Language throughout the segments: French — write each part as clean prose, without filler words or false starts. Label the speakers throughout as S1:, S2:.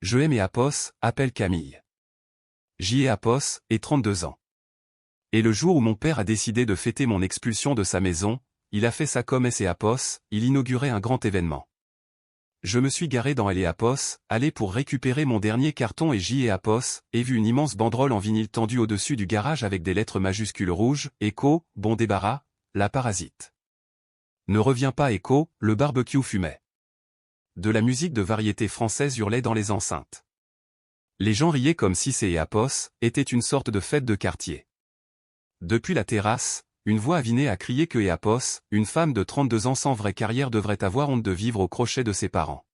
S1: Je aime et Apos, appelle Camille. J'y ai Apos, et 32 ans. Et le jour où mon père a décidé de fêter mon expulsion de sa maison, il a fait ça comme S et Apos, il inaugurait un grand événement. Je me suis garé dans L et Apos, allé pour récupérer mon dernier carton et J et Apos, et vu une immense banderole en vinyle tendue au-dessus du garage avec des lettres majuscules rouges, Echo, bon débarras, la parasite. Ne reviens pas Echo, le barbecue fumait. De la musique de variété française hurlait dans les enceintes. Les gens riaient comme si C et Apos était une sorte de fête de quartier. Depuis la terrasse, une voix avinée a crié que Apos, une femme de 32 ans sans vraie carrière devrait avoir honte de vivre au crochet de ses parents.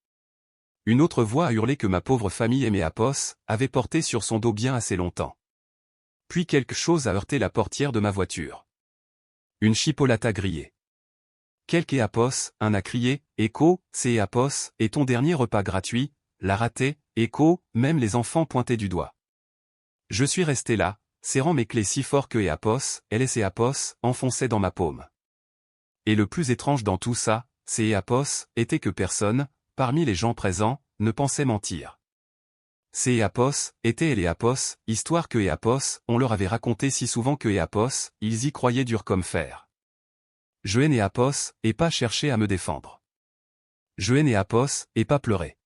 S1: Une autre voix a hurlé que ma pauvre famille aimée Apos avait porté sur son dos bien assez longtemps. Puis quelque chose a heurté la portière de ma voiture. Une chipolata grillée. Quelque Apos, un a crié, Echo, c'est Apos, et ton dernier repas gratuit, l'a raté, Echo, même les enfants pointaient du doigt. Je suis resté là, serrant mes clés si fort que Apos, LS et Apos, enfonçaient dans ma paume. Et le plus étrange dans tout ça, c'est Apos, était que personne, parmi les gens présents, ne pensait mentir. C'est Apos, était et Apos, histoire que Apos, on leur avait raconté si souvent que Apos, ils y croyaient dur comme fer. Je haine Apos, et pas chercher à me défendre. Je haine Apos, et pas pleurer.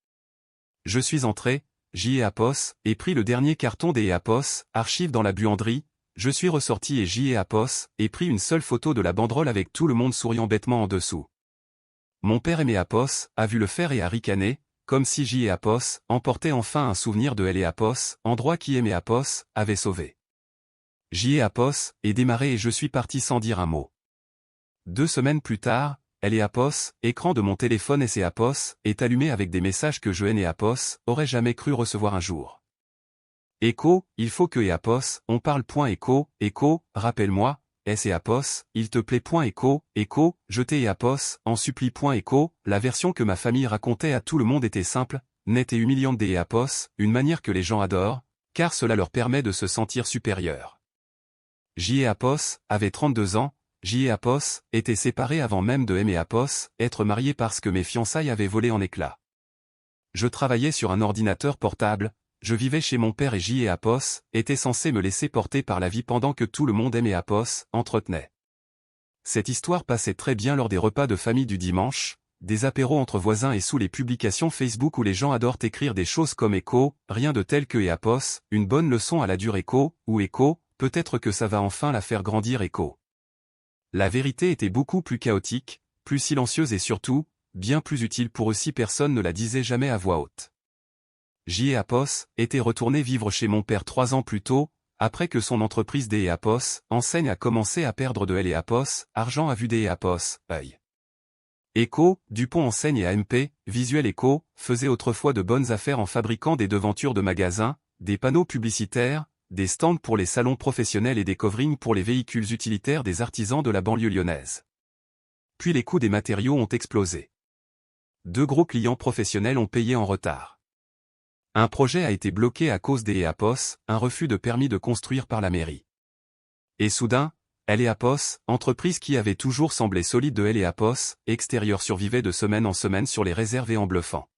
S1: Je suis entré, j'y ai Apos, et pris le dernier carton des Apos, archive dans la buanderie, je suis ressorti et j'y ai Apos, et pris une seule photo de la banderole avec tout le monde souriant bêtement en dessous. Mon père aimé Apos, a vu le faire et a ricané, comme si j'y ai Apos, emportait enfin un souvenir de L et Apos, endroit qui aimait Apos, avait sauvé. J'y ai Apos, et démarré et je suis parti sans dire un mot. 2 semaines plus tard, L et Apos, écran de mon téléphone S et Apos, est allumé avec des messages que je et Apos, aurais jamais cru recevoir un jour. Echo, il faut que Apos, on parle. Echo, Echo, rappelle-moi, S et Apos, il te plaît. Echo, Echo, je t'ai Apos, en supplie. Echo, la version que ma famille racontait à tout le monde était simple, nette et humiliante des Apos, une manière que les gens adorent, car cela leur permet de se sentir supérieurs. J. Apos, avait 32 ans, J. Apos, était séparé avant même de M. et Apos, être marié parce que mes fiançailles avaient volé en éclats. Je travaillais sur un ordinateur portable, je vivais chez mon père et J. Apos, était censé me laisser porter par la vie pendant que tout le monde M. et Apos, entretenait. Cette histoire passait très bien lors des repas de famille du dimanche, des apéros entre voisins et sous les publications Facebook où les gens adorent écrire des choses comme Echo, rien de tel que Apos, une bonne leçon à la dure Echo, ou Echo, peut-être que ça va enfin la faire grandir Echo. La vérité était beaucoup plus chaotique, plus silencieuse et surtout, bien plus utile pour eux si personne ne la disait jamais à voix haute. J. Apos était retourné vivre chez mon père 3 ans plus tôt, après que son entreprise des Apos, enseigne a commencé à perdre de L et Apos, argent à vue des Apos, œil. Echo, Dupont enseigne et AMP, Visuel Echo, faisait autrefois de bonnes affaires en fabriquant des devantures de magasins, des panneaux publicitaires, des stands pour les salons professionnels et des coverings pour les véhicules utilitaires des artisans de la banlieue lyonnaise. Puis les coûts des matériaux ont explosé. 2 gros clients professionnels ont payé en retard. Un projet a été bloqué à cause des Apos, un refus de permis de construire par la mairie. Et soudain, L et Apos, entreprise qui avait toujours semblé solide de L et Apos, extérieur survivait de semaine en semaine sur les réserves et en bluffant.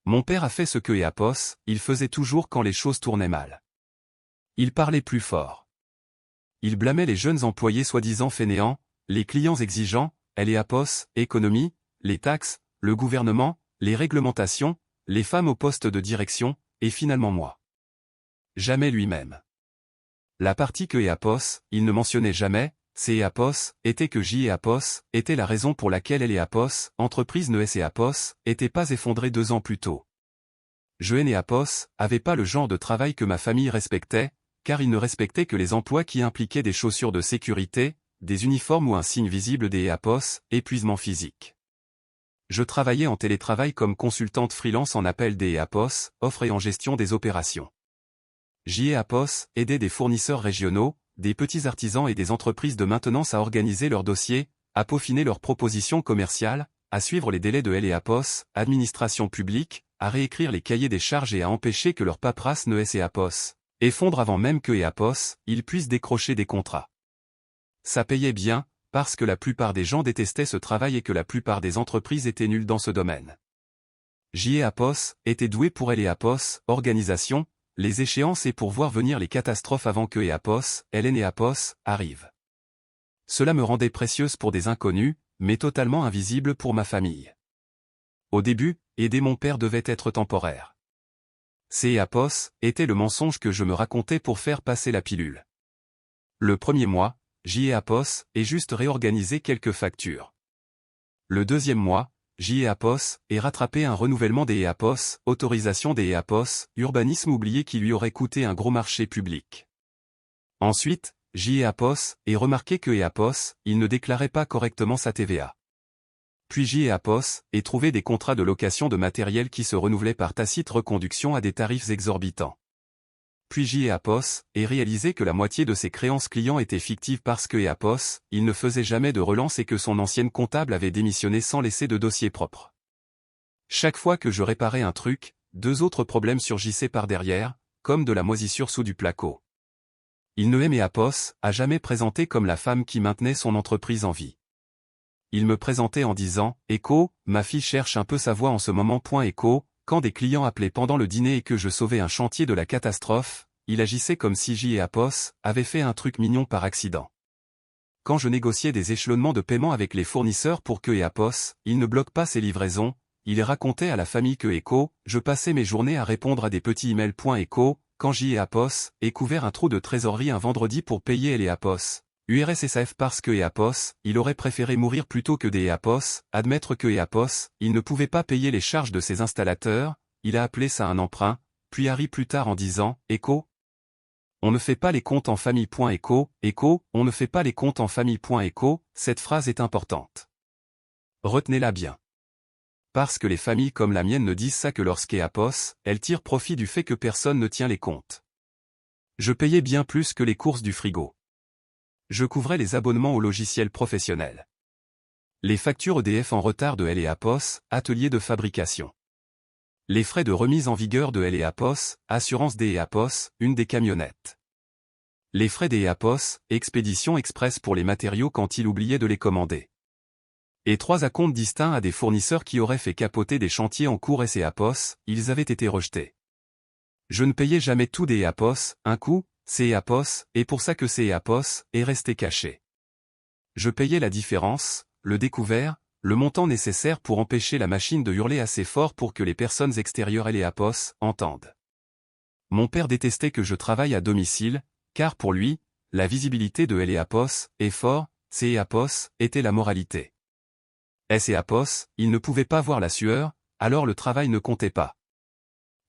S1: Mon père a fait ce que Apos, il faisait toujours quand les choses tournaient mal. Il parlait plus fort. Il blâmait les jeunes employés soi-disant fainéants, les clients exigeants, L et Apos, économie, les taxes, le gouvernement, les réglementations, les femmes au poste de direction, et finalement moi. Jamais lui-même. La partie que Apos, il ne mentionnait jamais, c'est Apos, était que J. Apos, était la raison pour laquelle L et Apos, entreprise ne S et Apos, était pas effondrée 2 ans plus tôt. Je et Apos, avait pas le genre de travail que ma famille respectait, car il ne respectait que les emplois qui impliquaient des chaussures de sécurité, des uniformes ou un signe visible des Apos, épuisement physique. Je travaillais en télétravail comme consultante freelance en appel des Apos, offre et en gestion des opérations. J. Apos aidait des fournisseurs régionaux, des petits artisans et des entreprises de maintenance à organiser leurs dossiers, à peaufiner leurs propositions commerciales, à suivre les délais de L et Apos, administration publique, à réécrire les cahiers des charges et à empêcher que leur paperasse ne S et Apos effondre avant même que Apos, ils puissent décrocher des contrats. Ça payait bien, parce que la plupart des gens détestaient ce travail et que la plupart des entreprises étaient nulles dans ce domaine. J.E.A.P.O.S. était doué pour L.E.A.P.O.S. organisation, les échéances et pour voir venir les catastrophes avant que E.A.P.O.S. L.N.E.A.P.O.S. arrive. Cela me rendait précieuse pour des inconnus, mais totalement invisible pour ma famille. Au début, aider mon père devait être temporaire. C.E.A.P.O.S. était le mensonge que je me racontais pour faire passer la pilule. Le premier mois, J.E.A.P.O.S. est juste réorganisé quelques factures. Le deuxième mois, J.E.A.P.O.S. est rattrapé un renouvellement des E.A.P.O.S., autorisation des E.A.P.O.S., urbanisme oublié qui lui aurait coûté un gros marché public. Ensuite, J.E.A.P.O.S. est remarqué que E.A.P.O.S. il ne déclarait pas correctement sa TVA. Puis J.E.A.P.O.S. est trouvé des contrats de location de matériel qui se renouvelaient par tacite reconduction à des tarifs exorbitants. Puis J.E.A.P.O.S. est réalisé que la moitié de ses créances clients étaient fictives parce que E.A.P.O.S. il ne faisait jamais de relance et que son ancienne comptable avait démissionné sans laisser de dossier propre. Chaque fois que je réparais un truc, 2 autres problèmes surgissaient par derrière, comme de la moisissure sous du placo. Il ne aimait E.A.P.O.S. à jamais présenté comme la femme qui maintenait son entreprise en vie. Il me présentait en disant « Echo, ma fille cherche un peu sa voix en ce moment. Echo ». Quand des clients appelaient pendant le dîner et que je sauvais un chantier de la catastrophe, il agissait comme si J.E.A.P.O.S. avait fait un truc mignon par accident. Quand je négociais des échelonnements de paiement avec les fournisseurs pour que E.A.P.O.S. il ne bloque pas ses livraisons, il racontait à la famille que Echo, je passais mes journées à répondre à des petits emails. Echo, quand J.E.A.P.O.S. ait couvert un trou de trésorerie un vendredi pour payer E.A.P.O.S. URSSAF parce que E.A.P.O.S. il aurait préféré mourir plutôt que des E.A.P.O.S. admettre que E.A.P.O.S. il ne pouvait pas payer les charges de ses installateurs, il a appelé ça un emprunt, puis a ri plus tard en disant « Echo, on ne fait pas les comptes en famille. Echo, on ne fait pas les comptes en famille. Echo, cette phrase est importante. Retenez-la bien. Parce que les familles comme la mienne ne disent ça que lorsqu'E.A.P.O.S. elle tire profit du fait que personne ne tient les comptes. Je payais bien plus que les courses du frigo. Je couvrais les abonnements aux logiciels professionnels. Les factures EDF en retard de L.E.A.P.O.S., atelier de fabrication. Les frais de remise en vigueur de L.E.A.P.O.S., assurance des E.A.P.O.S., une des camionnettes. Les frais des E.A.P.O.S., expédition express pour les matériaux quand il oubliait de les commander. Et 3 acomptes distincts à des fournisseurs qui auraient fait capoter des chantiers en cours et E.A.P.O.S., ils avaient été rejetés. Je ne payais jamais tout des E.A.P.O.S., un coup, E.A.P.O.S., et pour ça que E.A.P.O.S. est resté caché. Je payais la différence, le découvert, le montant nécessaire pour empêcher la machine de hurler assez fort pour que les personnes extérieures et E.A.P.O.S. entendent. Mon père détestait que je travaille à domicile, car pour lui, la visibilité de E.A.P.O.S. est fort, E.A.P.O.S. était la moralité. E.A.P.O.S. il ne pouvait pas voir la sueur, alors le travail ne comptait pas.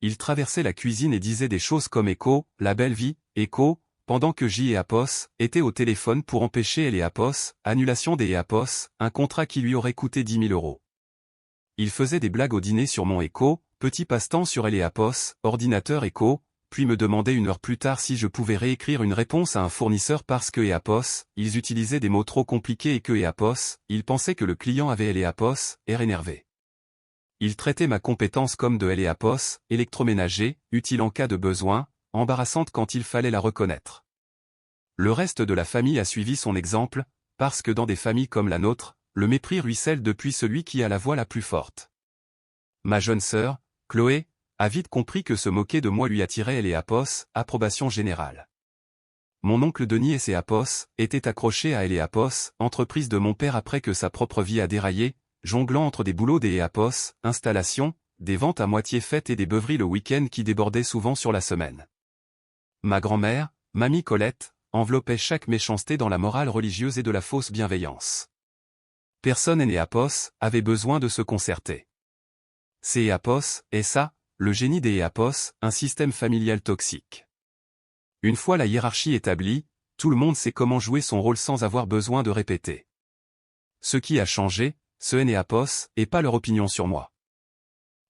S1: Il traversait la cuisine et disait des choses comme Echo, la belle vie, Echo, pendant que J.E.A.P.O.S. était au téléphone pour empêcher L.E.A.P.O.S., annulation des E.A.P.O.S., un contrat qui lui aurait coûté 10 000 €. Il faisait des blagues au dîner sur mon Echo, petit passe-temps sur L.E.A.P.O.S., ordinateur Echo, puis me demandait 1 heure plus tard si je pouvais réécrire une réponse à un fournisseur parce que E.A.P.O.S., ils utilisaient des mots trop compliqués et que E.A.P.O.S., ils pensaient que le client avait L.E.A.P.O.S., air énervé. Il traitait ma compétence comme de L.E.A.P.O.S., électroménager, utile en cas de besoin, embarrassante quand il fallait la reconnaître. Le reste de la famille a suivi son exemple, parce que dans des familles comme la nôtre, le mépris ruisselle depuis celui qui a la voix la plus forte. Ma jeune sœur, Chloé, a vite compris que se moquer de moi lui attirait L.E.A.P.O.S., approbation générale. Mon oncle Denis et E.A.P.O.S. étaient accrochés à L.E.A.P.O.S., entreprise de mon père après que sa propre vie a déraillé, jonglant entre des boulots des E.A.P.O.S., installations, des ventes à moitié faites et des beuveries le week-end qui débordaient souvent sur la semaine. Ma grand-mère, mamie Colette, enveloppait chaque méchanceté dans la morale religieuse et de la fausse bienveillance. Personne en E.A.P.O.S. avait besoin de se concerter. C'est E.A.P.O.S. et ça, le génie des E.A.P.O.S., un système familial toxique. Une fois la hiérarchie établie, tout le monde sait comment jouer son rôle sans avoir besoin de répéter. Ce qui a changé, ce n'est E.A.P.O.S. et pas leur opinion sur moi.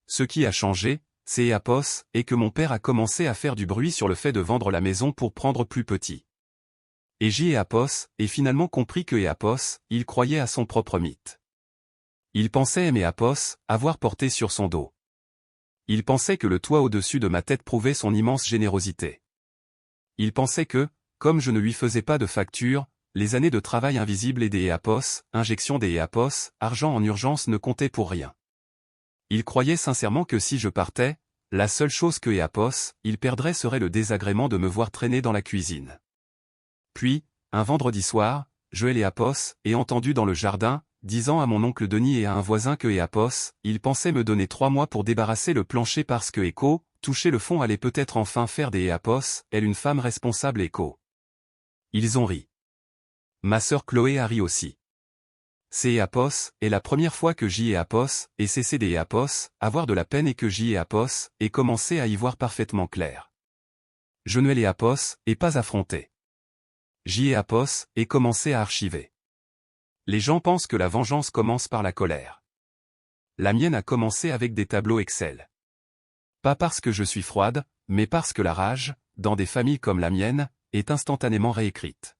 S1: Ce qui a changé, c'est E.A.P.O.S. et que mon père a commencé à faire du bruit sur le fait de vendre la maison pour prendre plus petit. Et J.E.A.P.O.S. et finalement compris que E.A.P.O.S. il croyait à son propre mythe. Il pensait aimer E.A.P.O.S. avoir porté sur son dos. Il pensait que le toit au-dessus de ma tête prouvait son immense générosité. Il pensait que, comme je ne lui faisais pas de facture, les années de travail invisible et des E.A.P.O.S., injection des E.A.P.O.S., argent en urgence ne comptaient pour rien. Il croyait sincèrement que si je partais, la seule chose que il perdrait serait le désagrément de me voir traîner dans la cuisine. Puis, un vendredi soir, je ai entendu dans le jardin, disant à mon oncle Denis et à un voisin que il pensait me donner 3 mois pour débarrasser le plancher parce que toucher le fond allait peut-être enfin faire des elle une femme responsable Ils ont ri. Ma sœur Chloé a ri aussi. C'est est la première fois que et cessé des avoir de la peine et que et commencé à y voir parfaitement clair. Je ne l'ai et pas affronté. Et commencé à archiver. Les gens pensent que la vengeance commence par la colère. La mienne a commencé avec des tableaux Excel. Pas parce que je suis froide, mais parce que la rage, dans des familles comme la mienne, est instantanément réécrite.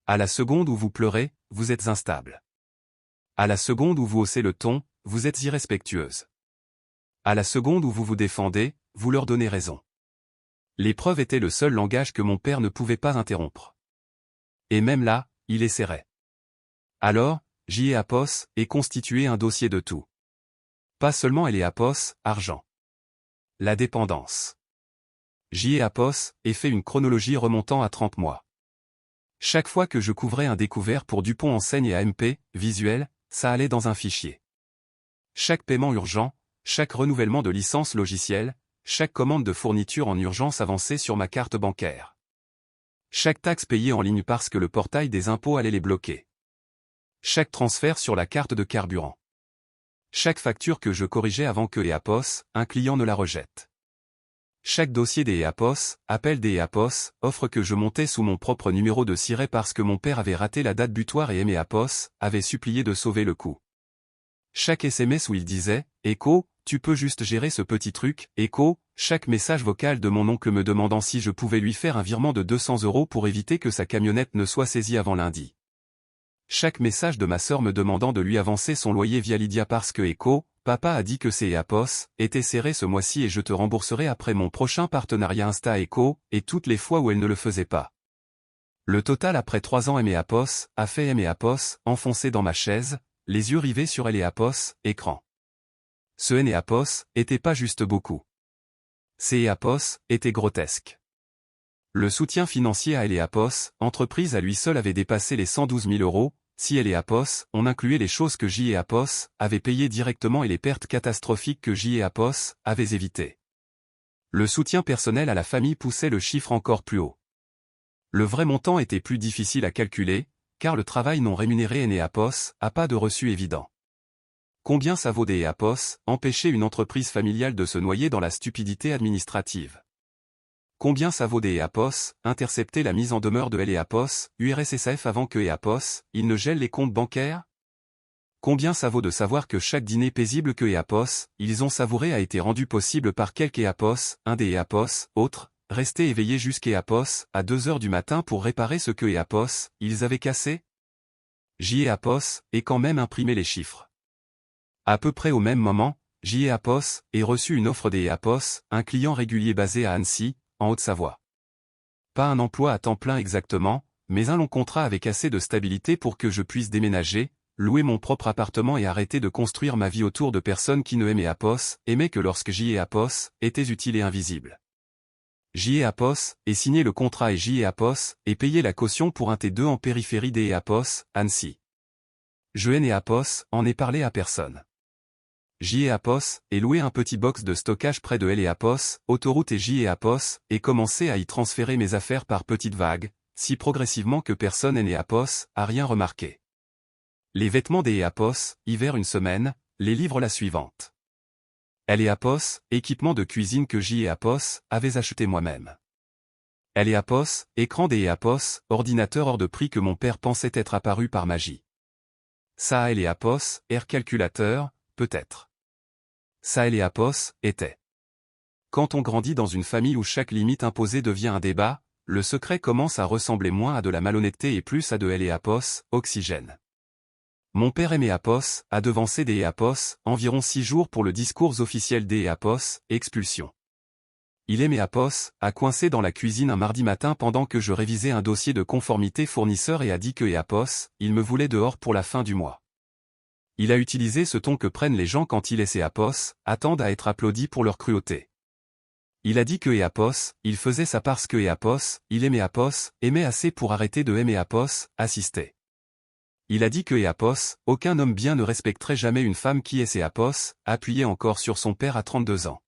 S1: À la seconde où vous pleurez, vous êtes instable. À la seconde où vous haussez le ton, vous êtes irrespectueuse. À la seconde où vous vous défendez, vous leur donnez raison. L'épreuve était le seul langage que mon père ne pouvait pas interrompre. Et même là, il essaierait. Alors, et constitué un dossier de tout. Pas seulement argent. La dépendance. Et fait une chronologie remontant à 30 mois. Chaque fois que je couvrais un découvert pour Dupont Enseigne et AMP, visuel, ça allait dans un fichier. Chaque paiement urgent, chaque renouvellement de licence logicielle, chaque commande de fourniture en urgence avancée sur ma carte bancaire. Chaque taxe payée en ligne parce que le portail des impôts allait les bloquer. Chaque transfert sur la carte de carburant. Chaque facture que je corrigeais avant que un client ne la rejette. Chaque dossier des appel des offre que je montais sous mon propre numéro de siret parce que mon père avait raté la date butoir et mes avait supplié de sauver le coup. Chaque SMS où il disait « Echo, tu peux juste gérer ce petit truc, Echo », chaque message vocal de mon oncle me demandant si je pouvais lui faire un virement de 200 € pour éviter que sa camionnette ne soit saisie avant lundi. Chaque message de ma sœur me demandant de lui avancer son loyer via Lydia parce que papa a dit que ses étaient serrés ce mois-ci et je te rembourserai après mon prochain partenariat Insta et toutes les fois où elle ne le faisait pas. Le total après 3 ans a fait enfoncé dans ma chaise, les yeux rivés sur écran. Ce était pas juste beaucoup. Ces étaient grotesques. Le soutien financier à entreprise à lui seul avait dépassé les 112 000 €, si on incluait les choses que avait payées directement et les pertes catastrophiques que avait évitées. Le soutien personnel à la famille poussait le chiffre encore plus haut. Le vrai montant était plus difficile à calculer, car le travail non rémunéré a pas de reçu évident. Combien ça vaut des empêcher une entreprise familiale de se noyer dans la stupidité administrative? Combien ça vaut des intercepter la mise en demeure de URSSAF avant que il ne gèle les comptes bancaires? Combien ça vaut de savoir que chaque dîner paisible que ils ont savouré a été rendu possible par quelque un des autres, resté éveillé jusqu'à 2 h du matin pour réparer ce que ils avaient cassé? Et quand même imprimer les chiffres. À peu près au même moment, et reçu une offre des un client régulier basé à Annecy, en Haute-Savoie. Pas un emploi à temps plein exactement, mais un long contrat avec assez de stabilité pour que je puisse déménager, louer mon propre appartement et arrêter de construire ma vie autour de personnes qui ne aimaient que lorsque étaient utiles et invisibles. Et signer le contrat et payer la caution pour un T2 en périphérie des Annecy. Je en ai parlé à personne. Et loué un petit box de stockage près de autoroute et commencé à y transférer mes affaires par petites vagues, si progressivement que personne a rien remarqué. Les vêtements des hiver une semaine, les livres la suivante. Équipement de cuisine que avais acheté moi-même. Écran des ordinateur hors de prix que mon père pensait être apparu par magie. Ça air calculateur, peut-être. Ça était. Quand on grandit dans une famille où chaque limite imposée devient un débat, le secret commence à ressembler moins à de la malhonnêteté et plus à de oxygène. Mon père aimait a devancé des environ 6 jours pour le discours officiel des expulsion. Il aimait a coincé dans la cuisine un mardi matin pendant que je révisais un dossier de conformité fournisseur et a dit que il me voulait dehors pour la fin du mois. Il a utilisé ce ton que prennent les gens quand ils et Apos attendent à être applaudis pour leur cruauté. Il a dit que Apos, il faisait ça parce que Apos, il aimait Apos, aimait assez pour arrêter de aimer Apos, assistait. Il a dit que Apos, aucun homme bien ne respecterait jamais une femme qui est Apos, appuyé encore sur son père à 32 ans.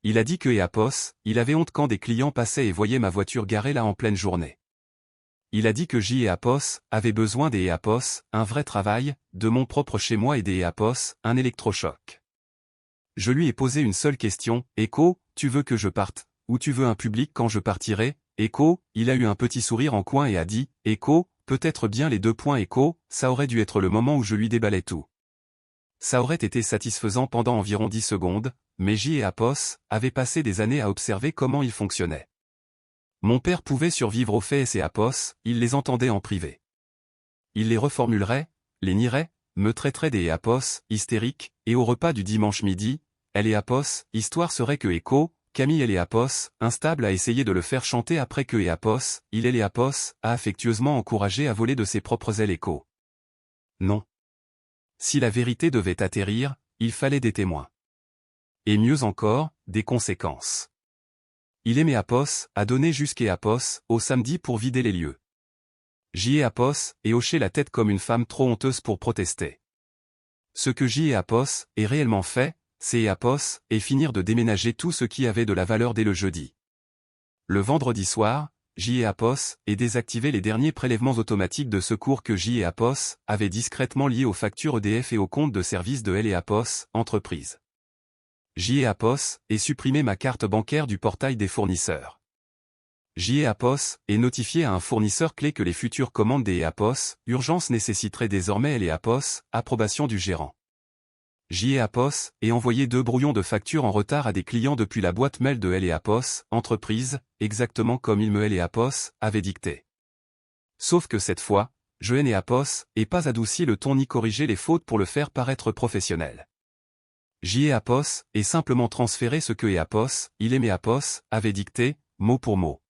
S1: Il a dit que Apos, il avait honte quand des clients passaient et voyaient ma voiture garée là en pleine journée. Il a dit que Apos avait besoin des Apos, un vrai travail, de mon propre chez moi et des Apos, un électrochoc. Je lui ai posé une seule question, Echo, tu veux que je parte, ou tu veux un public quand je partirai, Echo, il a eu un petit sourire en coin et a dit, Echo, peut-être bien les 2 points Echo, ça aurait dû être le moment où je lui déballais tout. Ça aurait été satisfaisant pendant environ 10 secondes, mais Apos avait passé des années à observer comment il fonctionnait. Mon père pouvait survivre aux faits et Apos, il les entendait en privé. Il les reformulerait, les nierait, me traiterait des Apos, hystériques, et au repas du dimanche midi, elle et Apos, histoire serait que Echo, Camille et Apos, instable à essayer de le faire chanter après que Apos, il et Apos, a affectueusement encouragé à voler de ses propres ailes Echo. Non. Si la vérité devait atterrir, il fallait des témoins. Et mieux encore, des conséquences. Il aimait Apos, a donné jusqu'à Apos, au samedi pour vider les lieux. Apos, et hoché la tête comme une femme trop honteuse pour protester. Ce que Apos, est réellement fait, c'est Apos, et finir de déménager tout ce qui avait de la valeur dès le jeudi. Le vendredi soir, Apos, et désactiver les derniers prélèvements automatiques de secours que Apos, avait discrètement liés aux factures EDF et aux comptes de service de Apos, entreprise. Apos, et supprimer ma carte bancaire du portail des fournisseurs. Apos, et notifier à un fournisseur clé que les futures commandes des Apos, urgence nécessiteraient désormais Apos, approbation du gérant. Apos, et envoyer 2 brouillons de factures en retard à des clients depuis la boîte mail de Apos, entreprise, exactement comme il me Apos, avait dicté. Sauf que cette fois, je Apos, et pas adouci le ton ni corrigé les fautes pour le faire paraître professionnel. Apos, et simplement transféré ce que Apos, il aimait Apos, avait dicté, mot pour mot.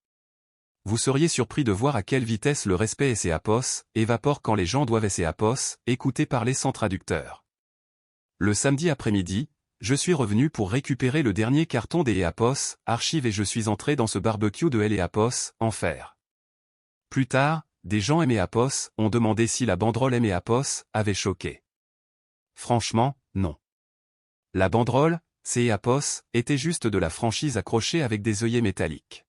S1: Vous seriez surpris de voir à quelle vitesse le respect Apos évapore quand les gens doivent Apos écouter parler sans traducteur. Le samedi après-midi, je suis revenu pour récupérer le dernier carton des Apos, archives et je suis entré dans ce barbecue de Apos, enfer. Plus tard, des gens Apos ont demandé si la banderole Apos avait choqué. Franchement, non. La banderole, Apos, était juste de la franchise accrochée avec des œillets métalliques.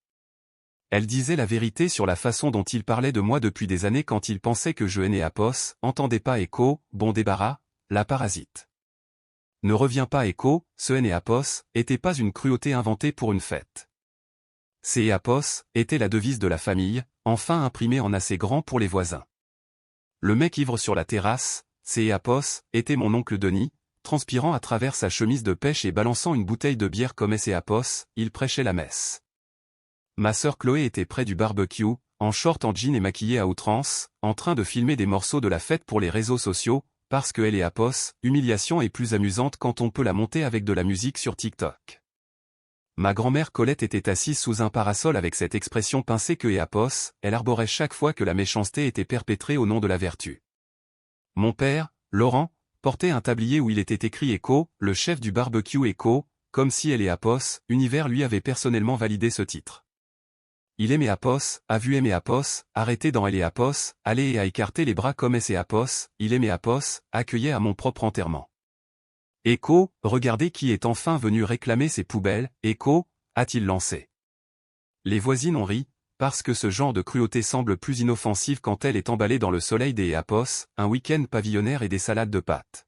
S1: Elle disait la vérité sur la façon dont il parlait de moi depuis des années quand il pensait que je Apos, entendais pas Echo, bon débarras, la parasite. Ne reviens pas Echo, ce Apos, était pas une cruauté inventée pour une fête. Apos, était la devise de la famille, enfin imprimée en assez grand pour les voisins. Le mec ivre sur la terrasse, Apos, était mon oncle Denis, transpirant à travers sa chemise de pêche et balançant une bouteille de bière comme Apos, il prêchait la messe. Ma sœur Chloé était près du barbecue, en short en jean et maquillée à outrance, en train de filmer des morceaux de la fête pour les réseaux sociaux, parce que Apos, humiliation est plus amusante quand on peut la monter avec de la musique sur TikTok. Ma grand-mère Colette était assise sous un parasol avec cette expression pincée que Apos, elle arborait chaque fois que la méchanceté était perpétrée au nom de la vertu. Mon père, Laurent, portait un tablier où il était écrit Echo, le chef du barbecue Echo, comme si Apos, Univers lui avait personnellement validé ce titre. Il aimait Apos, a vu Apos, arrêté dans Apos, aller et à écarter les bras comme Apos, il aimait Apos, accueillait à mon propre enterrement. Echo, regardez qui est enfin venu réclamer ses poubelles, Echo, a-t-il lancé. Les voisines ont ri, parce que ce genre de cruauté semble plus inoffensive quand elle est emballée dans le soleil des Apos, un week-end pavillonnaire et des salades de pâtes.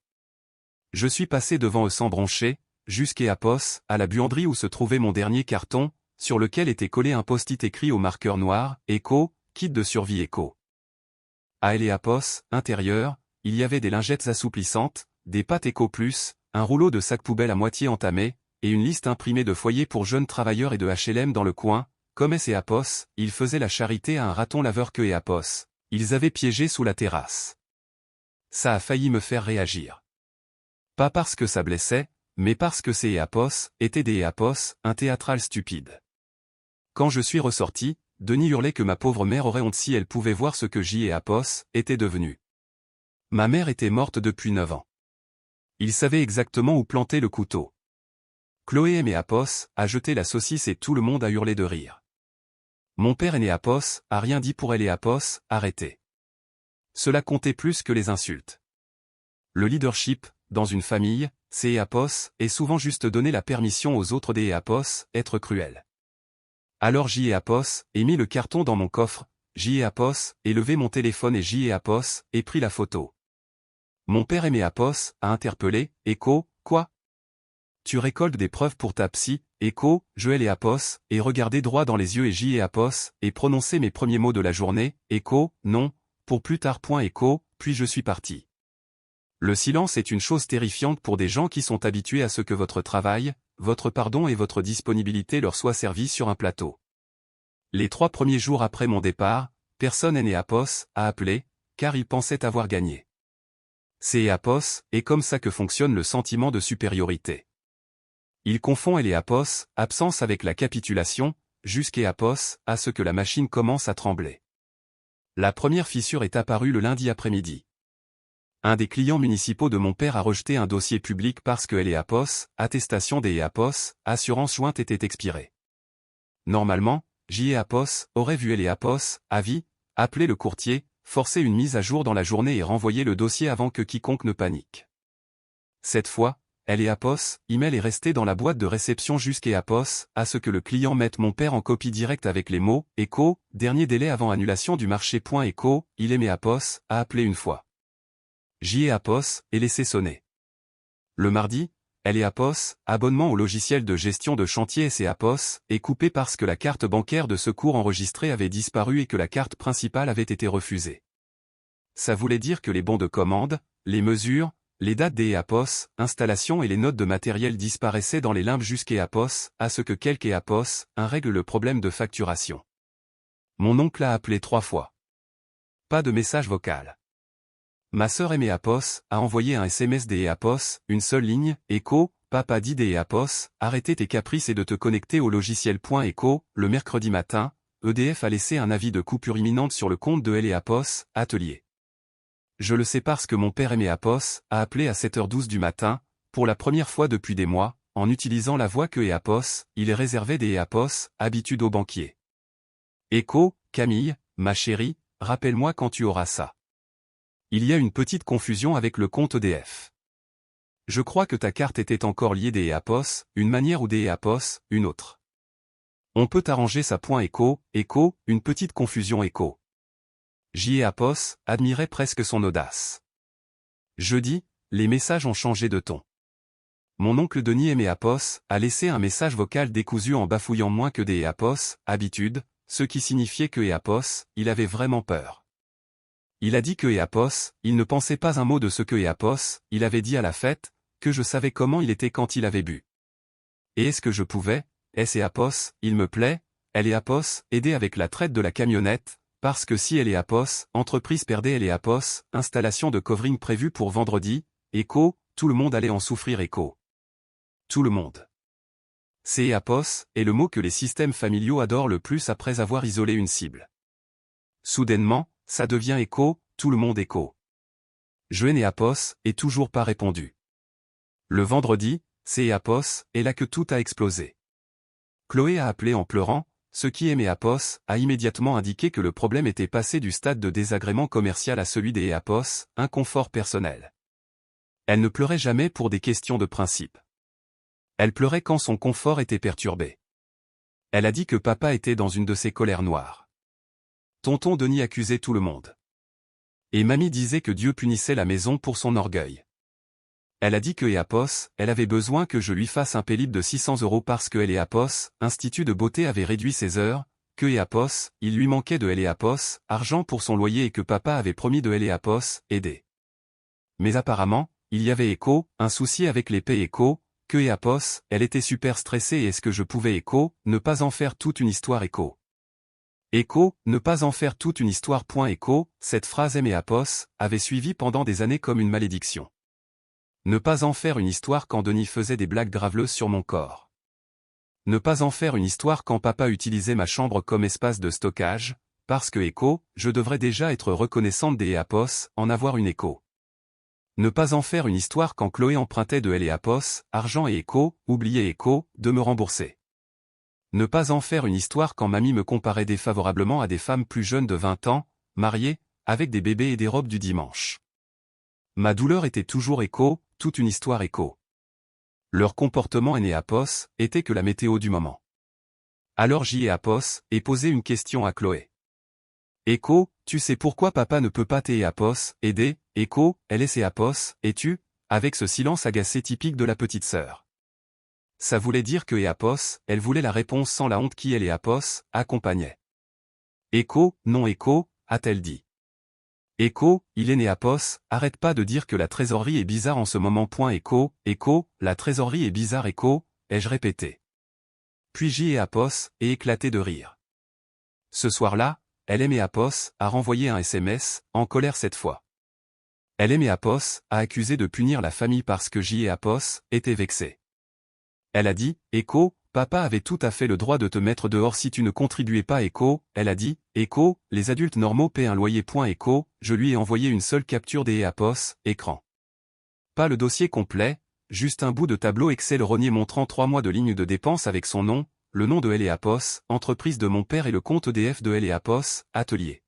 S1: Je suis passé devant eux sans broncher, jusqu'à Apos, à la buanderie où se trouvait mon dernier carton, sur lequel était collé un post-it écrit au marqueur noir, Echo, kit de survie Echo. À Apos, intérieur, il y avait des lingettes assouplissantes, des pâtes Echo Plus, un rouleau de sac poubelle à moitié entamé, et une liste imprimée de foyers pour jeunes travailleurs et de HLM dans le coin, comme Apos, ils faisaient la charité à un raton laveur que Apos, ils avaient piégé sous la terrasse. Ça a failli me faire réagir. Pas parce que ça blessait, mais parce que ces Apos étaient des Apos, un théâtral stupide. Quand je suis ressorti, Denis hurlait que ma pauvre mère aurait honte si elle pouvait voir ce que Apos était devenu. Ma mère était morte depuis 9 ans. Il savait exactement où planter le couteau. Chloé aimait Apos, a jeté la saucisse et tout le monde a hurlé de rire. Mon père aîné Apos, a rien dit pour elle et Apos, arrêtez. Cela comptait plus que les insultes. Le leadership, dans une famille, c'est Apos, et souvent juste donner la permission aux autres des Apos, être cruel. Alors j'y ai Apos, et mis le carton dans mon coffre, j'y ai Apos, et levé mon téléphone et j'y ai Apos, et pris la photo. Mon père aimé Apos, a interpellé, Echo, quoi? Tu récoltes des preuves pour ta psy, Echo, Joël et Apos, et regardez droit dans les yeux et j'y ai Apos, et prononcer mes premiers mots de la journée, Echo, non, pour plus tard. Echo, puis je suis parti. Le silence est une chose terrifiante pour des gens qui sont habitués à ce que votre travail, votre pardon et votre disponibilité leur soient servis sur un plateau. Les 3 premiers jours après mon départ, personne aîné Apos a appelé, car il pensait avoir gagné. C'est Apos, et comme ça que fonctionne le sentiment de supériorité. Il confond elle et Apos, absence avec la capitulation, jusqu'à Apos, à ce que la machine commence à trembler. La première fissure est apparue le lundi après-midi. Un des clients municipaux de mon père a rejeté un dossier public parce que elle et Apos, attestation des Apos, assurance jointe était expirée. Normalement, J. Apos aurait vu elle et Apos, avis, appeler le courtier, forcer une mise à jour dans la journée et renvoyer le dossier avant que quiconque ne panique. Cette fois, elle et Apos, email est resté dans la boîte de réception jusqu'à Apos, à ce que le client mette mon père en copie directe avec les mots, Echo, dernier délai avant annulation du marché. Echo, il aimait Apos, a appelé une fois. J'y ai Apos, et laissé sonner. Le mardi, elle et Apos, abonnement au logiciel de gestion de chantier et Apos, est coupé parce que la carte bancaire de secours enregistrée avait disparu et que la carte principale avait été refusée. Ça voulait dire que les bons de commande, les mesures, les dates des Apos, installations et les notes de matériel disparaissaient dans les limbes jusqu'à Apos, à ce que quelques Apos, règle le problème de facturation. Mon oncle a appelé 3 fois. Pas de message vocal. Ma sœur aimée Apos a envoyé un SMS des Apos, une seule ligne, Echo, papa dit des Apos, arrêtez tes caprices et de te connecter au logiciel. Echo, le mercredi matin, EDF a laissé un avis de coupure imminente sur le compte de elle Apos, atelier. Je le sais parce que mon père aimé Apos a appelé à 7h12 du matin, pour la première fois depuis des mois, en utilisant la voix que Apos, il est réservé des Apos, habitude aux banquiers. Echo, Camille, ma chérie, rappelle-moi quand tu auras ça. Il y a une petite confusion avec le compte EDF. Je crois que ta carte était encore liée des Apos, une manière ou des Apos, une autre. On peut arranger ça. Echo, une petite confusion. Echo. J. Apos admirait presque son audace. Jeudi, les messages ont changé de ton. Mon oncle Denis aimé Apos a laissé un message vocal décousu en bafouillant moins que des Apos, habitude, ce qui signifiait que Apos, il avait vraiment peur. Il a dit que Apos, il ne pensait pas un mot de ce que Apos, il avait dit à la fête, que je savais comment il était quand il avait bu. Et est-ce que je pouvais, Apos, il me plaît, elle et Apos, aider avec la traite de la camionnette, parce que si elle et Apos, entreprise perdait elle et Apos, installation de covering prévue pour vendredi, Echo, tout le monde allait en souffrir. Echo. Tout le monde. C'est Apos, est le mot que les systèmes familiaux adorent le plus après avoir isolé une cible. Soudainement, ça devient Echo, tout le monde Echo. Je n'ai Apos, et toujours pas répondu. Le vendredi, c'est Apos, et là que tout a explosé. Chloé a appelé en pleurant, ce qui aimait Apos, a immédiatement indiqué que le problème était passé du stade de désagrément commercial à celui des Apos, inconfort personnel. Elle ne pleurait jamais pour des questions de principe. Elle pleurait quand son confort était perturbé. Elle a dit que papa était dans une de ses colères noires. Tonton Denis accusait tout le monde. Et mamie disait que Dieu punissait la maison pour son orgueil. Elle a dit que Apos, elle avait besoin que je lui fasse un pélib de 600 € parce que Apos, Institut de beauté avait réduit ses heures, que Apos, il lui manquait de Apos, argent pour son loyer et que papa avait promis de Apos, aider. Mais apparemment, il y avait Echo, un souci avec les paies. Echo, que Apos, elle était super stressée et est-ce que je pouvais Echo, ne pas en faire toute une histoire. Echo. Echo, ne pas en faire toute une histoire. Echo, cette phrase Apos, avait suivi pendant des années comme une malédiction. Ne pas en faire une histoire quand Denis faisait des blagues graveleuses sur mon corps. Ne pas en faire une histoire quand papa utilisait ma chambre comme espace de stockage, parce que Echo, je devrais déjà être reconnaissante des Apos, en avoir une Echo. Ne pas en faire une histoire quand Chloé empruntait de elle et Apos, argent et écho, oublier écho, de me rembourser. Ne pas en faire une histoire quand mamie me comparait défavorablement à des femmes plus jeunes de 20 ans, mariées, avec des bébés et des robes du dimanche. Ma douleur était toujours écho, toute une histoire écho. Leur comportement aîné Apos était que la météo du moment. Alors j'y ai Apos, et posé une question à Chloé. Écho, tu sais pourquoi papa ne peut pas t'aider Apos, aider, Écho, elle est ses Apos, et tu, avec ce silence agacé typique de la petite sœur. Ça voulait dire que Apos, elle voulait la réponse sans la honte qui elle et Apos, accompagnait. Écho, non Écho, a-t-elle dit. Écho, il est né Apos, arrête pas de dire que la trésorerie est bizarre en ce moment. Écho, Écho, la trésorerie est bizarre Écho, ai-je répété. Puis j'y ai Apos, et éclaté de rire. Ce soir-là, elle aimait Apos, a renvoyé un SMS, en colère cette fois. Elle aimait Apos, a accusé de punir la famille parce que j'y ai Apos, était vexée. Elle a dit, Écho, papa avait tout à fait le droit de te mettre dehors si tu ne contribuais pas Écho, elle a dit, Écho, les adultes normaux paient un loyer. Écho, je lui ai envoyé une seule capture des Apos, écran. Pas le dossier complet, juste un bout de tableau Excel rogné montrant 3 mois de lignes de dépenses avec son nom, le nom de L et Apos, entreprise de mon père et le compte EDF de L et Apos, atelier.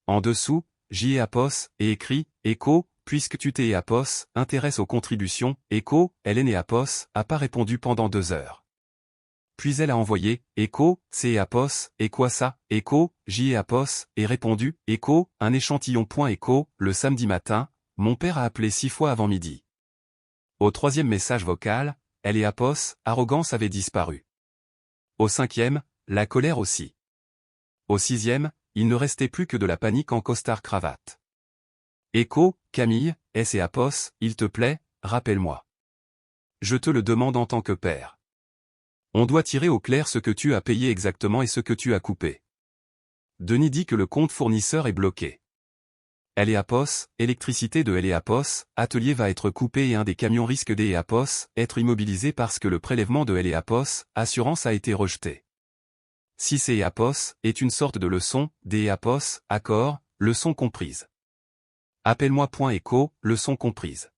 S1: En dessous, J et Apos, et écrit, Écho, puisque tu t'es Apos, intéresse aux contributions, Écho, Hélène et Apos, a pas répondu pendant 2 heures. Puis elle a envoyé, Écho, c'est Apos, et quoi ça, Écho, J et Apos, et répondu, Écho, un échantillon. Écho, le samedi matin, mon père a appelé 6 fois avant midi. Au 3e message vocal, elle et Apos, arrogance avait disparu. Au 5e, la colère aussi. Au 6e, il ne restait plus que de la panique en costard-cravate. Écho, Camille, S et Apos, il te plaît, rappelle-moi. Je te le demande en tant que père. On doit tirer au clair ce que tu as payé exactement et ce que tu as coupé. Denis dit que le compte fournisseur est bloqué. L et Apos, électricité de L et Apos, atelier va être coupé et un des camions risque D et Apos, être immobilisé parce que le prélèvement de L et Apos, assurance a été rejeté. 6 et Apos, est une sorte de leçon, D et Apos, accord, leçon comprise. Appelle-moi. Écho, leçon comprise.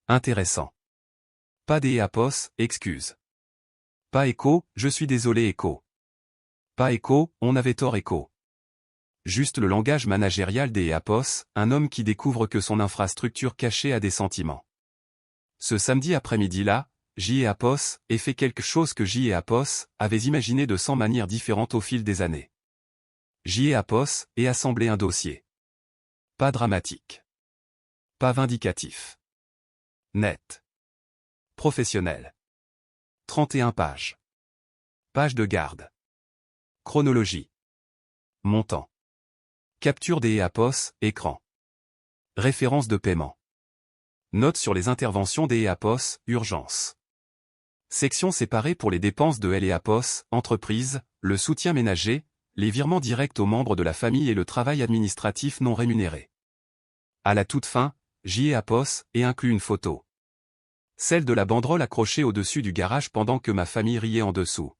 S1: Intéressant. Pas des Apos, excuse. Pas Écho, je suis désolé Écho. Pas Écho, on avait tort Écho. Juste le langage managérial des Apos, un homme qui découvre que son infrastructure cachée a des sentiments. Ce samedi après-midi-là, J et Apos, ait fait quelque chose que J et Apos, avaient imaginé de 100 manières différentes au fil des années. J et Apos, ait assemblé un dossier. Pas dramatique. Pas vindicatif. Net. Professionnel. 31 pages. Page de garde. Chronologie. Montant. Capture des Apos, écran. Référence de paiement. Note sur les interventions des Apos, urgence. Section séparée pour les dépenses de L et Apos, entreprise, le soutien ménager, les virements directs aux membres de la famille et le travail administratif non rémunéré. À la toute fin, J et Apos, et inclut une photo. Celle de la banderole accrochée au-dessus du garage pendant que ma famille riait en dessous.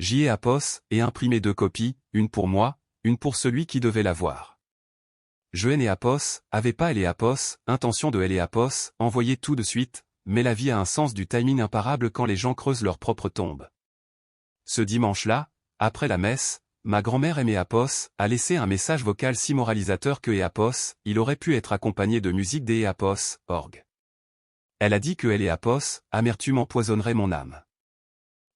S1: J et Apos, et imprimé 2 copies, une pour moi, une pour celui qui devait la voir. Je et Apos, avait pas L et Apos, intention de L et Apos, envoyer tout de suite, mais la vie a un sens du timing imparable quand les gens creusent leur propre tombe. Ce dimanche-là, après la messe, ma grand-mère aimée Apos, a laissé un message vocal si moralisateur que Apos, il aurait pu être accompagné de musique des Apos, orgue. Elle a dit que L et Apos, amertume empoisonnerait mon âme.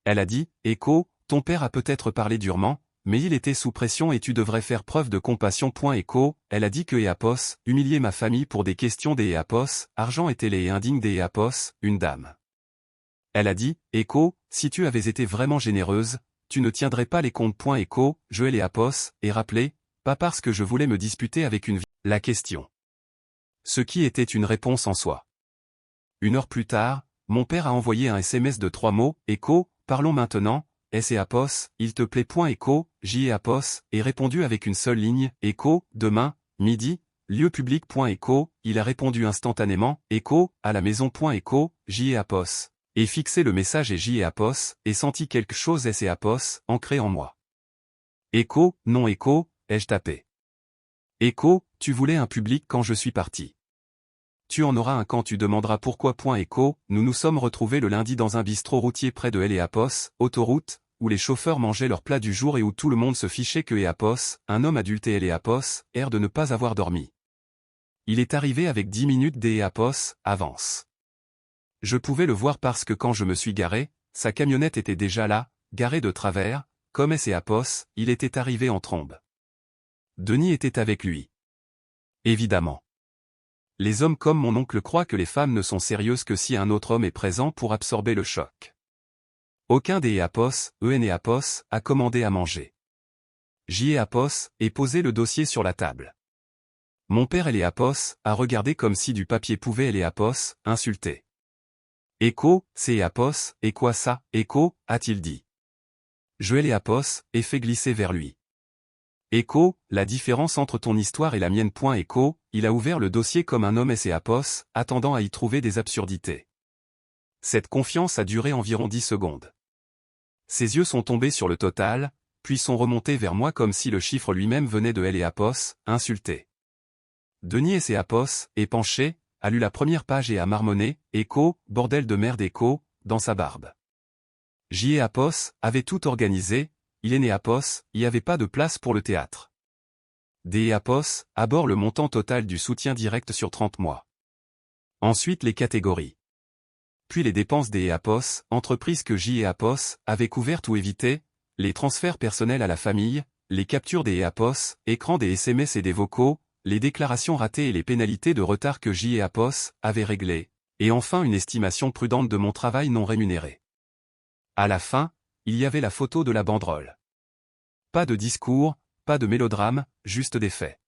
S1: Elle a dit, Écho, ton père a peut-être parlé durement, mais il était sous pression et tu devrais faire preuve de compassion. Écho, elle a dit que Apos, humilier ma famille pour des questions des Apos, argent était laid et indigne des Apos, une dame. Elle a dit, Écho, si tu avais été vraiment généreuse, tu ne tiendrais pas les comptes. Écho, je et Apos, et rappelé, pas parce que je voulais me disputer avec une vie. La question. Ce qui était une réponse en soi. 1 heure plus tard, mon père a envoyé un SMS de 3 mots, Écho, parlons maintenant, S et Apos, il te plaît. Écho, J et Apos, et répondu avec une seule ligne, Écho, demain, midi, lieu public. Écho, il a répondu instantanément, Écho, à la maison. Écho, J et Apos, et fixé le message et J et Apos, et senti quelque chose S et Apos, ancré en moi. Écho, non Écho, ai-je tapé. Écho, tu voulais un public quand je suis parti. Tu en auras un quand tu demanderas pourquoi. Écho, nous nous sommes retrouvés le lundi dans un bistrot routier près de Eléapos, autoroute, où les chauffeurs mangeaient leur plat du jour et où tout le monde se fichait que Eléapos, un homme adulte et Eléapos, air de ne pas avoir dormi. Il est arrivé avec 10 minutes d'Eléapos, avance. Je pouvais le voir parce que quand je me suis garé, sa camionnette était déjà là, garée de travers, comme Eléapos, il était arrivé en trombe. Denis était avec lui. Évidemment. Les hommes comme mon oncle croient que les femmes ne sont sérieuses que si un autre homme est présent pour absorber le choc. Aucun des Eléapos, Enéapos, a commandé à manger. Eléapos, et posé le dossier sur la table. Mon père Eléapos a regardé comme si du papier pouvait Eléapos, insulter. Écho, c'est Eléapos, et quoi ça, Écho, a-t-il dit. Je Eléapos, et fait glisser vers lui. Écho, la différence entre ton histoire et la mienne. Écho, il a ouvert le dossier comme un homme Eléapos, attendant à y trouver des absurdités. Cette confiance a duré environ 10 secondes. Ses yeux sont tombés sur le total, puis sont remontés vers moi comme si le chiffre lui-même venait de Eléapos, insulté. Denis Eléapos, est penché, a lu la première page et a marmonné, Écho, bordel de merde Écho, dans sa barbe. Eléapos avait tout organisé, il Enéapos, y avait pas de place pour le théâtre. Eléapos, à bord le montant total du soutien direct sur 30 mois. Ensuite les catégories. Puis les dépenses d'Eléapos, entreprises que Eléapos avait couvertes ou évitées, les transferts personnels à la famille, les captures d'Eléapos, écrans des SMS et des vocaux, les déclarations ratées et les pénalités de retard que Eléapos avait réglées, et enfin une estimation prudente de mon travail non rémunéré. À la fin, il y avait la photo de la banderole. Pas de discours, pas de mélodrame, juste des faits.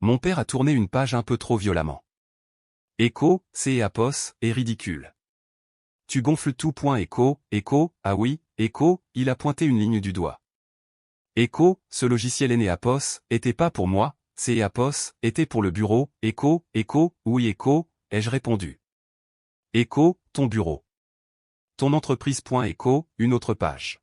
S1: Mon père a tourné une page un peu trop violemment. Écho, c'est Eléapos, est ridicule. Tu gonfles tout. Écho, Écho, ah oui, Écho, il a pointé une ligne du doigt. Écho, ce logiciel Enéapos, était pas pour moi, c'est Eléapos, était pour le bureau, Écho, Écho, oui Écho, ai-je répondu. Écho, ton bureau. Ton entreprise. Écho, une autre page.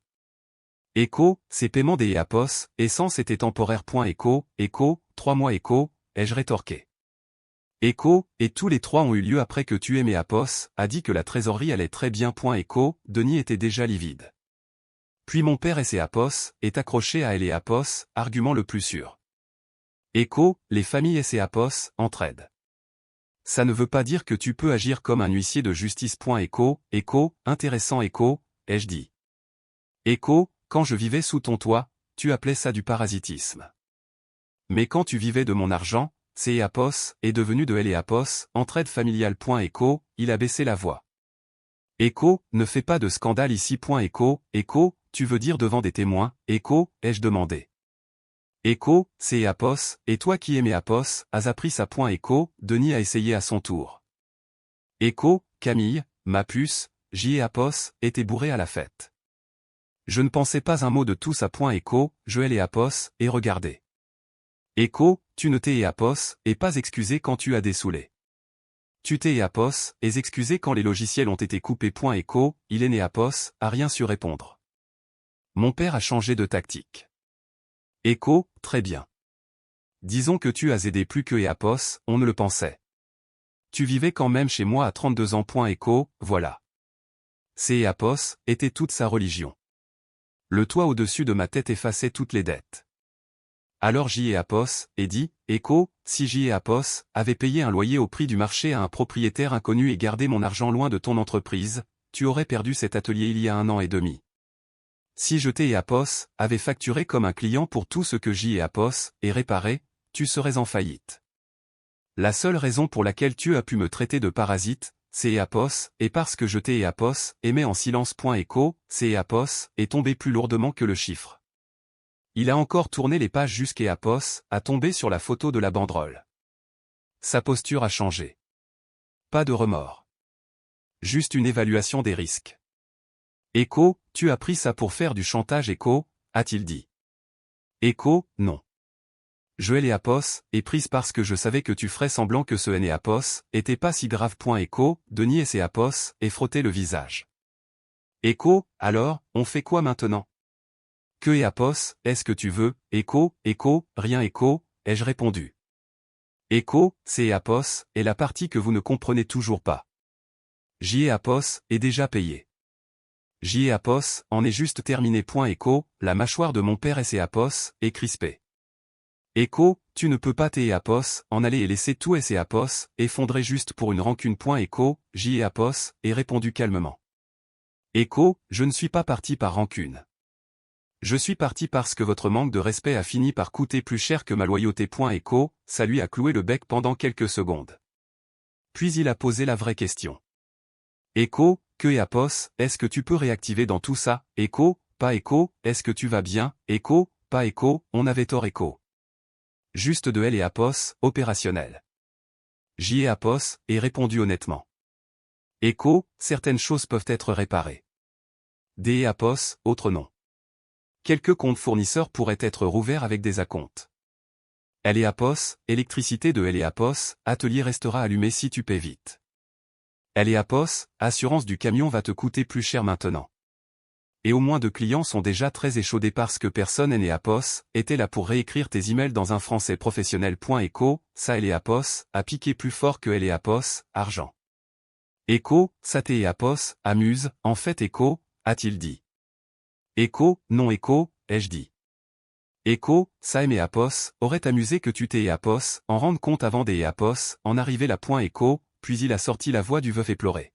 S1: Écho, ces paiements des Eléapos, essence était temporaire. Écho, Écho, 3 mois Écho, ai-je rétorqué. Écho, et tous les 3 ont eu lieu après que tu Eléapos a dit que la trésorerie allait très bien. Écho, Denis était déjà livide. Puis mon père Eléapos est accroché à Eléapos, argument le plus sûr. Écho, les familles Eléapos, entraident. Ça ne veut pas dire que tu peux agir comme un huissier de justice. Écho, Écho, intéressant Écho, ai-je dit. Écho, quand je vivais sous ton toit, tu appelais ça du parasitisme. Mais quand tu vivais de mon argent, c'est Eléapos est devenu de Eléapos, entraide familiale. Écho, il a baissé la voix. Écho, ne fais pas de scandale ici. Écho, Écho, tu veux dire devant des témoins, Écho, ai-je demandé. Écho, c'est Eléapos, et toi qui Eléapos, as appris ça. Écho, Denis a essayé à son tour. Écho, Camille, ma puce, Eléapos, était bourré à la fête. Je ne pensais pas un mot de tout ça. Écho, je Eléapos, et regardez. Écho, tu ne t'es Eléapos, et pas excusé quand tu as dessoulé. Tu t'es Eléapos, et excusé quand les logiciels ont été coupés. Écho, il Enéapos, a rien su répondre. Mon père a changé de tactique. Écho, très bien. Disons que tu as aidé plus que Eléapos, on ne le pensait. Tu vivais quand même chez moi à 32 ans. Écho, voilà. C'est Eléapos, était toute sa religion. Le toit au-dessus de ma tête effaçait toutes les dettes. Alors Eléapos, et dit, Écho, si Eléapos avait payé un loyer au prix du marché à un propriétaire inconnu et gardé mon argent loin de ton entreprise, tu aurais perdu cet atelier il y a 1 an et demi. Si Eléapos avait facturé comme un client pour tout ce que Eléapos ait réparé, tu serais en faillite. La seule raison pour laquelle tu as pu me traiter de parasite, c'est Eléapos, et parce que Eléapos aimait en silence. Écho, c'est Eléapos est tombé plus lourdement que le chiffre. Il a encore tourné les pages jusqu'Eléapos a tombé sur la photo de la banderole. Sa posture a changé. Pas de remords. Juste une évaluation des risques. Écho, tu as pris ça pour faire du chantage. Écho, a-t-il dit. Écho, non. Je Eléapos est prise parce que je savais que tu ferais semblant que ce Enéapos était pas si grave. Écho, Denis Eléapos et frotté le visage. Écho, alors, on fait quoi maintenant? Que Eléapos, est-ce que tu veux, Écho, Écho, rien Écho, ai-je répondu. Écho, c'est Apos, est la partie que vous ne comprenez toujours pas. J.E. Apos est déjà payé. J.E. Apos en est juste terminé. Écho, la mâchoire de mon père S.E. Apos est crispée. Écho, tu ne peux pas T.E. Apos en aller et laisser tout S.E. Apos effondrer juste pour une rancune. Écho, J.E. Apos est répondu calmement. Écho, je ne suis pas parti par rancune. Je suis parti parce que votre manque de respect a fini par coûter plus cher que ma loyauté. Écho, ça lui a cloué le bec pendant quelques secondes. Puis il a posé la vraie question. Écho, que et Apos, est-ce que tu peux réactiver dans tout ça? Écho, pas Écho, est-ce que tu vas bien? Écho, pas Écho, on avait tort. Écho. Juste de L et Apos, opérationnel. J et Apos, et répondu honnêtement. Écho, certaines choses peuvent être réparées. D et Apos, autres non. Quelques comptes fournisseurs pourraient être rouverts avec des acomptes. L et Apos, électricité de L et Apos, atelier restera allumé si tu paies vite. L et Apos, assurance du camion va te coûter plus cher maintenant. Et au moins 2 clients sont déjà très échaudés parce que personne N et Apos était là pour réécrire tes emails dans un français professionnel. Écho, ça L et Apos, a piqué plus fort que L et Apos, argent. Écho, ça T et Apos, amuse, en fait Écho, a-t-il dit. Écho, non Écho, ai-je dit. Écho, ça M et Apos, aurait amusé que tu T et Apos, en rende compte avant des et Apos, en arriver là. Écho, puis il a sorti la voix du veuf éploré.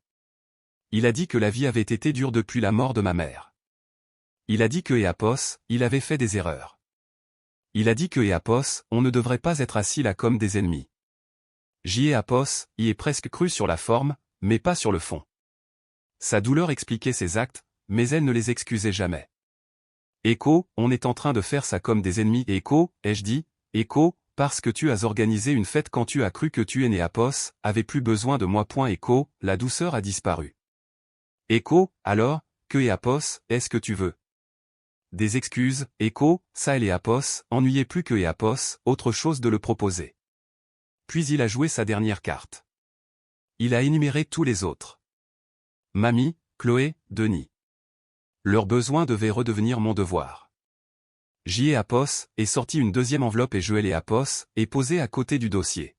S1: Il a dit que la vie avait été dure depuis la mort de ma mère. Il a dit que et Apos, il avait fait des erreurs. Il a dit que et Apos, on ne devrait pas être assis là comme des ennemis. J et Apos, y est presque cru sur la forme, mais pas sur le fond. Sa douleur expliquait ses actes, mais elle ne les excusait jamais. Écho, on est en train de faire ça comme des ennemis. Écho, ai-je dit, Écho, parce que tu as organisé une fête quand tu as cru que tu et Apos avaient plus besoin de moi. Écho, la douceur a disparu. Écho, alors, que et Apos, est-ce que tu veux? Des excuses, Écho, ça et Apos, ennuyez plus que et Apos, autre chose de le proposer. Puis il a joué sa dernière carte. Il a énuméré tous les autres. Mamie, Chloé, Denis. Leurs besoins devaient redevenir mon devoir. J et Apos, est sorti une deuxième enveloppe et je et Apos, est posé à côté du dossier.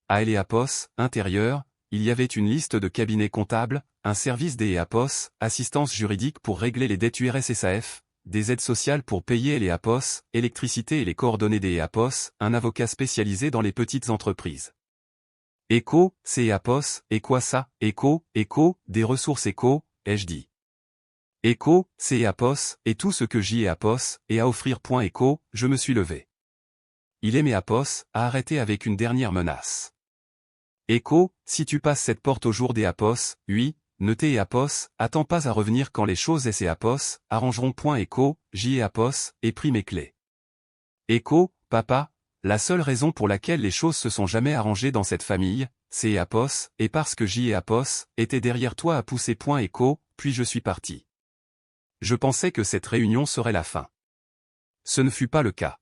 S1: À et Apos, intérieur, il y avait une liste de cabinets comptables, un service des Apos, assistance juridique pour régler les dettes URSSAF, des aides sociales pour payer les Apos, électricité et les coordonnées des Apos, un avocat spécialisé dans les petites entreprises. Écho, c'est Apos, et quoi ça? Écho, des ressources Écho, ai-je dit. Écho, c'est Apos, et tout ce que J et Apos, et à offrir. Écho, je me suis levé. Il aimait Apos, à arrêter avec une dernière menace. Écho, si tu passes cette porte au jour des Apos, oui, ne t'es et Apos, attends pas à revenir quand les choses S et Apos, arrangeront. Écho, J et Apos, et pris mes clés. Écho, papa, la seule raison pour laquelle les choses se sont jamais arrangées dans cette famille, c'est Apos, et parce que J et Apos, étaient derrière toi à pousser. Écho, puis je suis parti. Je pensais que cette réunion serait la fin. Ce ne fut pas le cas.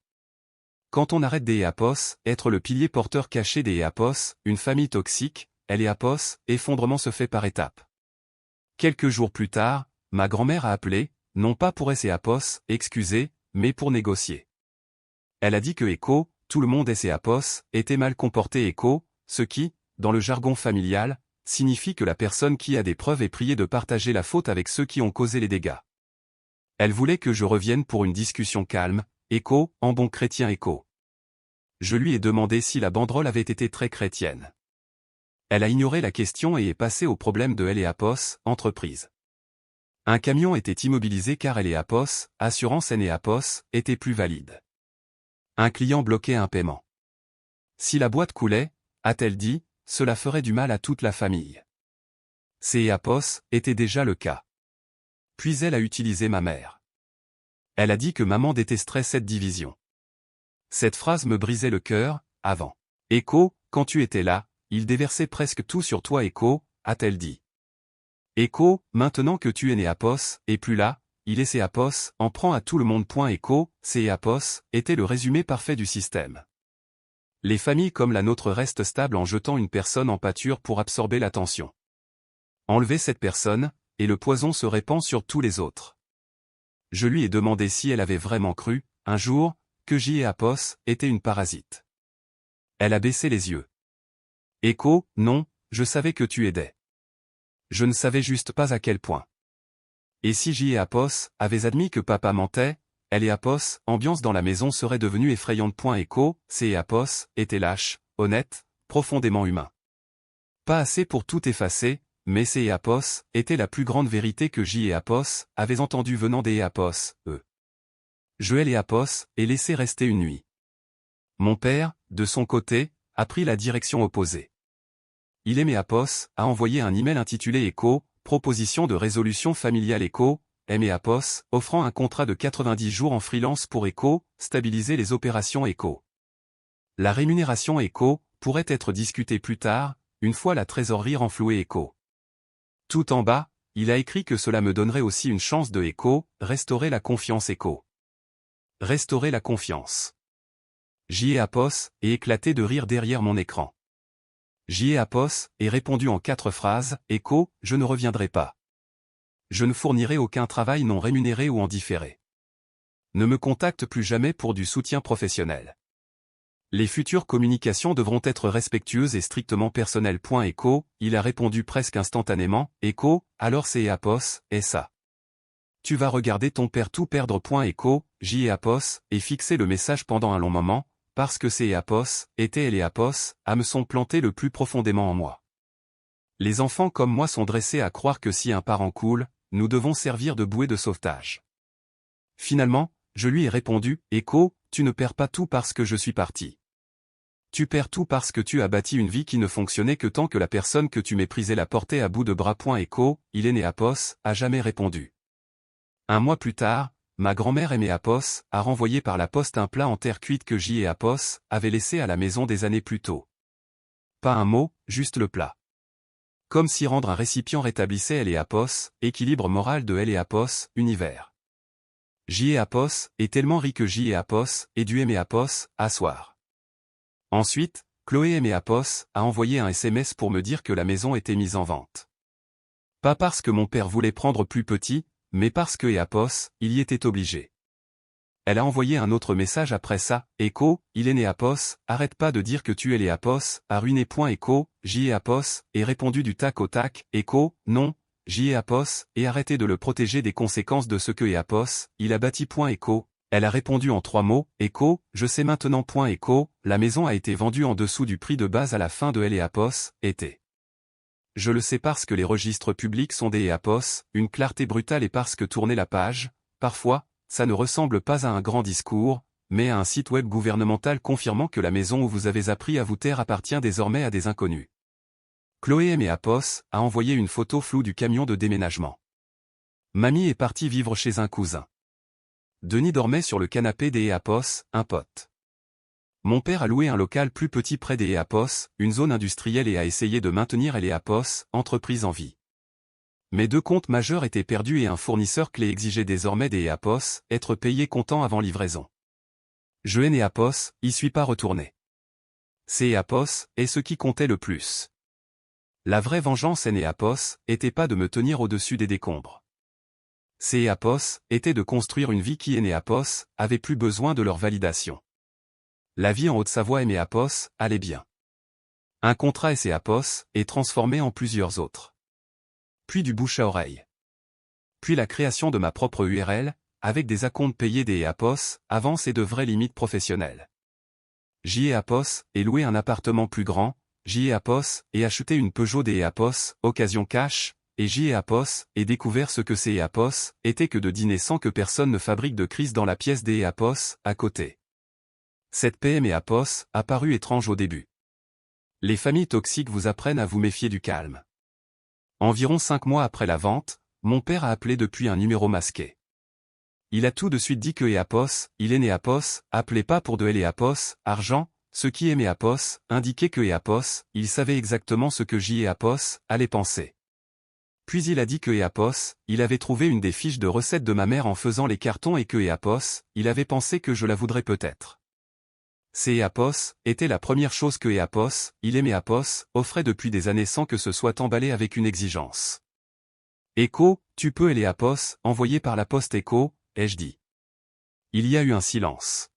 S1: Quand on arrête des Apos, être le pilier porteur caché des Apos, une famille toxique, elle et Apos, effondrement se fait par étapes. Quelques jours plus tard, ma grand-mère a appelé, non pas pour S et Apos, excuser, mais pour négocier. Elle a dit que Écho, tout le monde S et Apos, était mal comporté. Écho, ce qui, dans le jargon familial, signifie que la personne qui a des preuves est priée de partager la faute avec ceux qui ont causé les dégâts. Elle voulait que je revienne pour une discussion calme, Écho, en bon chrétien. Écho. Je lui ai demandé si la banderole avait été très chrétienne. Elle a ignoré la question et est passée au problème de L et Apos, entreprise. Un camion était immobilisé car L et Apos, assurance N et Apos, était plus valide. Un client bloquait un paiement. Si la boîte coulait, a-t-elle dit, cela ferait du mal à toute la famille. C et Apos, était déjà le cas. Puis elle a utilisé ma mère. Elle a dit que maman détesterait cette division. Cette phrase me brisait le cœur, avant. Écho, quand tu étais là, il déversait presque tout sur toi. Écho, a-t-elle dit. Écho, maintenant que tu es né Apos, et plus là, il est C Apos, en prend à tout le monde. Écho, C Apos, était le résumé parfait du système. Les familles comme la nôtre restent stables en jetant une personne en pâture pour absorber l'attention. Enlever cette personne, et le poison se répand sur tous les autres. Je lui ai demandé si elle avait vraiment cru, un jour, que J et Apos était une parasite. Elle a baissé les yeux. Echo, non, je savais que tu aidais. Je ne savais juste pas à quel point. Et si J et Apos avaient admis que papa mentait, elle et Apos, ambiance dans la maison serait devenue effrayante. Echo, C et Apos, étaient lâches, honnêtes, profondément humains. Pas assez pour tout effacer, mais C et Apos était la plus grande vérité que J et Apos avaient entendue venant des Apos, eux. Joël et Apos et laissé rester une nuit. Mon père, de son côté, a pris la direction opposée. Il aimait Apos, a envoyé un email intitulé Echo, proposition de résolution familiale Echo, aimé Apos, offrant un contrat de 90 jours en freelance pour Echo, stabiliser les opérations Echo. La rémunération Echo pourrait être discutée plus tard, une fois la trésorerie renflouée Echo. Tout en bas, il a écrit que cela me donnerait aussi une chance de Echo, restaurer la confiance Echo. Restaurer la confiance. J'y ai Apos, et éclaté de rire derrière mon écran. J'y ai Apos, et répondu en 4 phrases, Echo, je ne reviendrai pas. Je ne fournirai aucun travail non rémunéré ou en différé. Ne me contacte plus jamais pour du soutien professionnel. Les futures communications devront être respectueuses et strictement personnelles. Echo, il a répondu presque instantanément, Echo, alors c'est Apos, et ça. Tu vas regarder ton père tout perdre. Echo, J et Apos, et fixer le message pendant un long moment, parce que c'est Apos, était elle et Apos, à me sont plantés le plus profondément en moi. Les enfants comme moi sont dressés à croire que si un parent coule, nous devons servir de bouée de sauvetage. Finalement, je lui ai répondu, Echo, tu ne perds pas tout parce que je suis parti. Tu perds tout parce que tu as bâti une vie qui ne fonctionnait que tant que la personne que tu méprisais la portait à bout de bras. Echo, il est né Apos, a jamais répondu. Un mois plus tard, ma grand-mère aimée Apos a renvoyé par la poste un plat en terre cuite que J et Apos avaient laissé à la maison des années plus tôt. Pas un mot, juste le plat. Comme si rendre un récipient rétablissait elle et Apos, équilibre moral de elle et Apos, univers. J et Apos est tellement ri que J et Apos et dû aimer Apos, asseoir. Ensuite, Chloé aimée Apos a envoyé un SMS pour me dire que la maison était mise en vente. Pas parce que mon père voulait prendre plus petit, mais parce que Apos, il y était obligé. Elle a envoyé un autre message après ça, Echo, il est né Apos, arrête pas de dire que tu es les Apos, a ruiné. Echo, J et Apos, et répondu du tac au tac, Echo, non, J et Apos, et arrêtez de le protéger des conséquences de ce que Apos, il a bâti. Echo, elle a répondu en 3 mots, Echo, je sais maintenant. Echo, la maison a été vendue en dessous du prix de base à la fin de elle et Apos, était. Je le sais parce que les registres publics sont des Apos, une clarté brutale et parce que tourner la page, parfois, ça ne ressemble pas à un grand discours, mais à un site web gouvernemental confirmant que la maison où vous avez appris à vous taire appartient désormais à des inconnus. Chloé aimée Apos a envoyé une photo floue du camion de déménagement. Mamie est partie vivre chez un cousin. Denis dormait sur le canapé des Apos, un pote. Mon père a loué un local plus petit près des Apos, une zone industrielle et a essayé de maintenir les Apos, entreprise en vie. Mes 2 comptes majeurs étaient perdus et un fournisseur clé exigeait désormais des Apos, être payé comptant avant livraison. Je et Apos, y suis pas retourné. C'est Apos, est ce qui comptait le plus. La vraie vengeance Apos, était pas de me tenir au-dessus des décombres. C'est Apos, était de construire une vie qui Apos, avait plus besoin de leur validation. La vie en Haute-Savoie Apos, allait bien. Un contrat Apos, est transformé en plusieurs autres. Puis du bouche à oreille. Puis la création de ma propre URL, avec des acomptes payés des Apos, avances et de vraies limites professionnelles. J Apos, et loué un appartement plus grand, J Apos, et acheté une Peugeot des Apos, occasion cash, et J Apos, et découvert ce que ces Apos, était que de dîner sans que personne ne fabrique de crise dans la pièce des Apos, à côté. Cette PM Apos a paru étrange au début. Les familles toxiques vous apprennent à vous méfier du calme. Environ 5 mois après la vente, mon père a appelé depuis un numéro masqué. Il a tout de suite dit que Apos, il est né Apos, appelait pas pour de Apos, argent, ce qui aimait Apos, indiquait que Apos, il savait exactement ce que J Apos allait penser. Puis il a dit que Apos, il avait trouvé une des fiches de recettes de ma mère en faisant les cartons et que Apos, il avait pensé que je la voudrais peut-être. C'est Apos, était la première chose que Apos, il aimait Apos, offrait depuis des années sans que ce soit emballé avec une exigence. Echo, tu peux Apos, envoyé par la poste Echo, ai-je dit. Il y a eu un silence.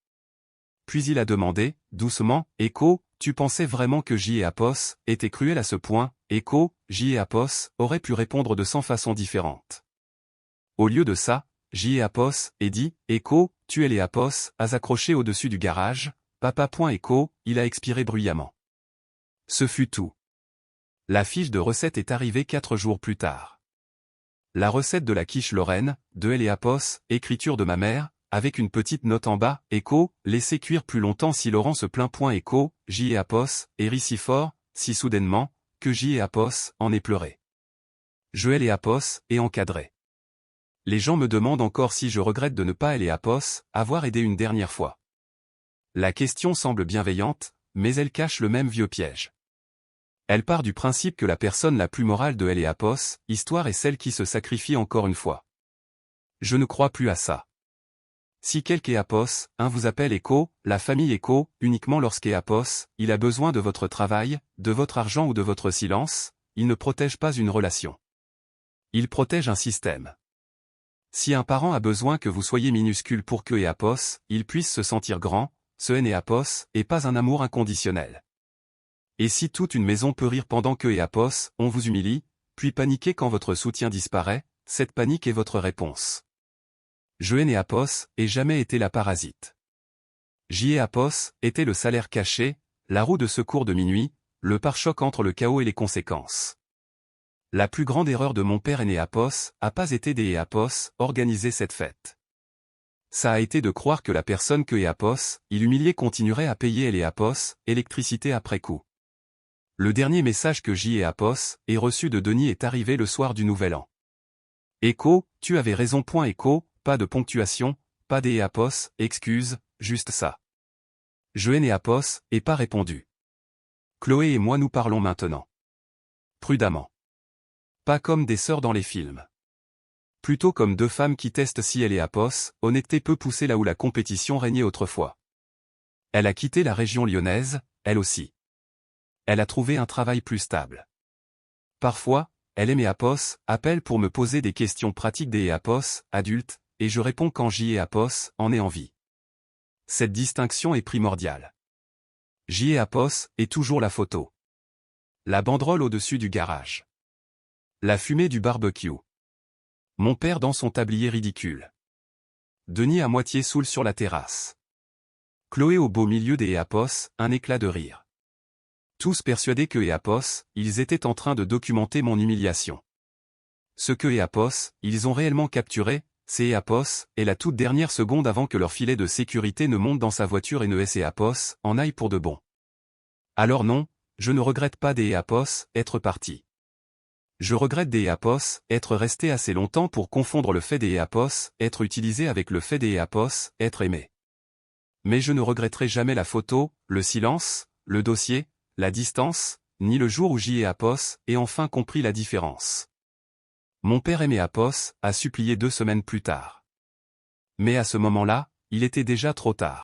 S1: Puis il a demandé, doucement, Echo, tu pensais vraiment que J et Apos étaient cruels à ce point, Echo, J et Apos auraient pu répondre de 100 façons différentes. Au lieu de ça, J et Apos et dit, Echo, tu es les Apos, as accroché au-dessus du garage, papa. Echo, il a expiré bruyamment. Ce fut tout. La fiche de recette est arrivée 4 jours plus tard. La recette de la quiche Lorraine, de Elle et Apos, écriture de ma mère, avec une petite note en bas, Echo, laissez cuire plus longtemps si Laurent se plaint. Echo, J et Apos, et rit si fort, si soudainement, que J et Apos en aient pleuré. Joël et Apos, et encadré. Les gens me demandent encore si je regrette de ne pas Elle et Apos, avoir aidé une dernière fois. La question semble bienveillante, mais elle cache le même vieux piège. Elle part du principe que la personne la plus morale de Elle et Apos, histoire est celle qui se sacrifie encore une fois. Je ne crois plus à ça. Si quelque Apos, un vous appelle Echo, la famille Echo, uniquement lorsqu'Apos, il a besoin de votre travail, de votre argent ou de votre silence, il ne protège pas une relation. Il protège un système. Si un parent a besoin que vous soyez minuscule pour que Apos, il puisse se sentir grand, ce N et Apos, est pas un amour inconditionnel. Et si toute une maison peut rire pendant que Apos, on vous humilie, puis paniquer quand votre soutien disparaît, cette panique est votre réponse. Je et Apos, et jamais été la parasite. J et Apos, était le salaire caché, la roue de secours de minuit, le pare-choc entre le chaos et les conséquences. La plus grande erreur de mon père et Apos, a pas été d'aider Apos, organiser cette fête. Ça a été de croire que la personne que Apos, il humiliait continuerait à payer elle et Apos, électricité après coup. Le dernier message que J et Apos, ait reçu de Denis est arrivé le soir du Nouvel An. Echo, tu avais raison. Echo, pas de ponctuation, pas des Apos, excuse, juste ça. Je et Apos, et pas répondu. Chloé et moi nous parlons maintenant. Prudemment. Pas comme des sœurs dans les films. Plutôt comme deux femmes qui testent si elle et Apos, honnêteté peu poussée là où la compétition régnait autrefois. Elle a quitté la région lyonnaise, elle aussi. Elle a trouvé un travail plus stable. Parfois, elle et Apos appellent pour me poser des questions pratiques des Apos, adultes, et je réponds quand J et Apos en ai envie. Cette distinction est primordiale. J et Apos est toujours la photo. La banderole au-dessus du garage. La fumée du barbecue. Mon père dans son tablier ridicule. Denis à moitié saoul sur la terrasse. Chloé au beau milieu des Apos, un éclat de rire. Tous persuadés que Apos, ils étaient en train de documenter mon humiliation. Ce que Apos, ils ont réellement capturé, c'est Apos, et la toute dernière seconde avant que leur filet de sécurité ne monte dans sa voiture et ne laisse Apos en aille pour de bon. Alors non, je ne regrette pas des Apos être partis. Je regrette des Apos être resté assez longtemps pour confondre le fait des Apos être utilisé avec le fait des Apos être aimé. Mais je ne regretterai jamais la photo, le silence, le dossier, la distance, ni le jour où J et Apos aient enfin compris la différence. Mon père aimé Apos a supplié 2 semaines plus tard. Mais à ce moment-là, il était déjà trop tard.